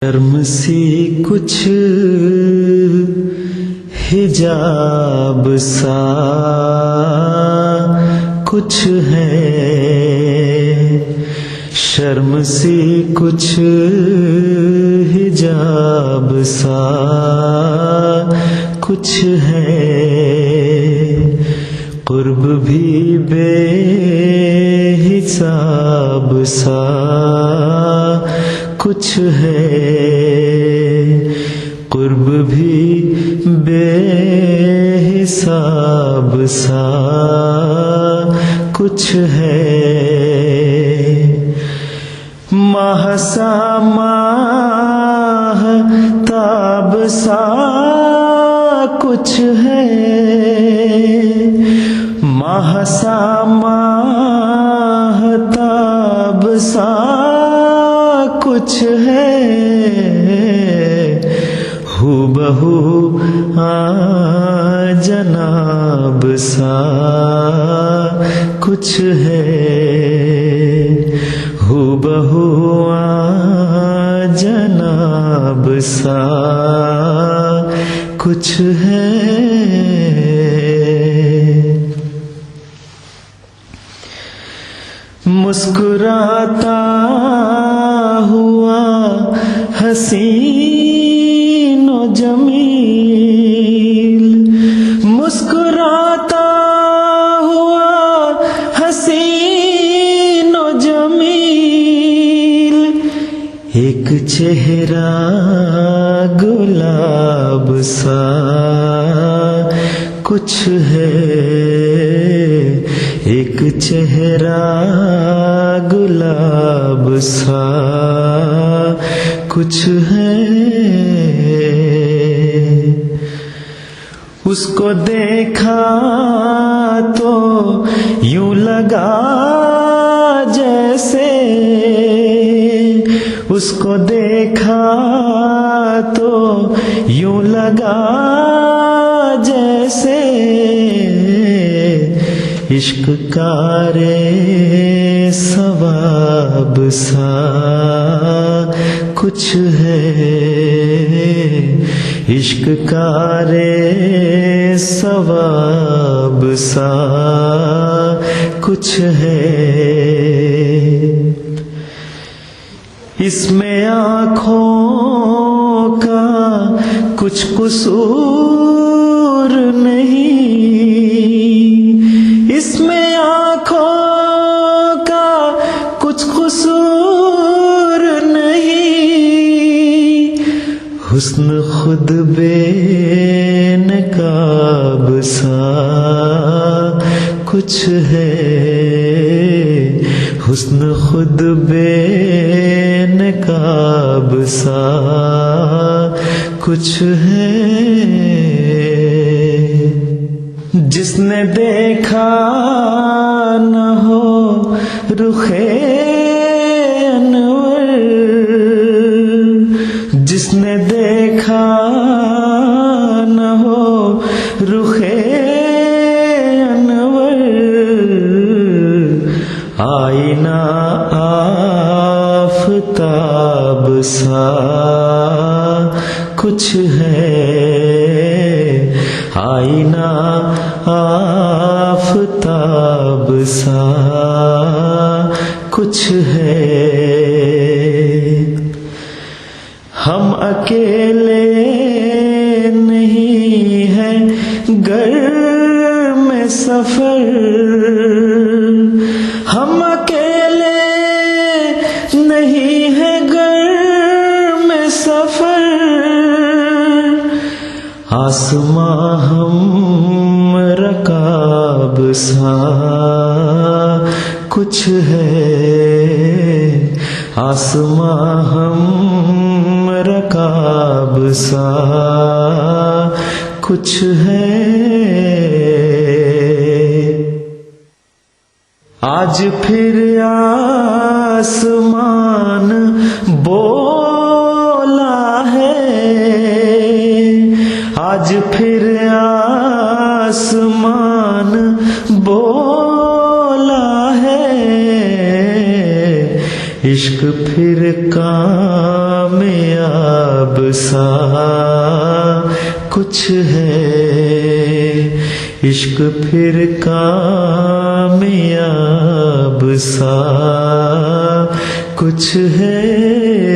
शर्म सी कुछ हिजाब सा कुछ है, शर्म सी कुछ हिजाब सा कुछ है, कुर्ब भी बेहिसाब सा कुछ है, कुर्ब भी बेहिसाब सा कुछ है, महसा महताब सा कुछ है, महसा महताब सा कुछ है, हूबहू जनाब सा कुछ है, हूबहू जनाब सा कुछ है। मुस्कुराता हुआ हसीन व जमील, मुस्कुराता हुआ हसीन व जमील, एक चेहरा गुलाब सा कुछ है, एक चेहरा गुलाब सा कुछ है, उसको देखा तो यूं लगा जैसे, उसको देखा तो यूं लगा जैसे, इश्क का रे सवाब सा कुछ है, इश्क का रे सवाब सा कुछ है, इसमें आँखों का कुछ कसूर नहीं, इसमें आँखों का कुछ कसूर नहीं, हुस्न खुद बेनकाब सा कुछ है, हुस्न खुद बेनकाब सा कुछ है, जिसने देखा न हो रुखे अनवर, जिसने देखा न हो रुखे अनवर, आईना आफताब सा कुछ है, आईना आफताब सा कुछ है, हम अकेले नहीं हैं घर में सफर, हम अकेले नहीं हैं घर में सफर, आसमां हम रकाब सा कुछ है, आसमां हम रकाब सा कुछ है, आज फिर आसमान बोला है, आज फिर आसमान बोला है, इश्क फिर कामयाब कामयाब सा कुछ है, इश्क फिर कामयाब सा कुछ है।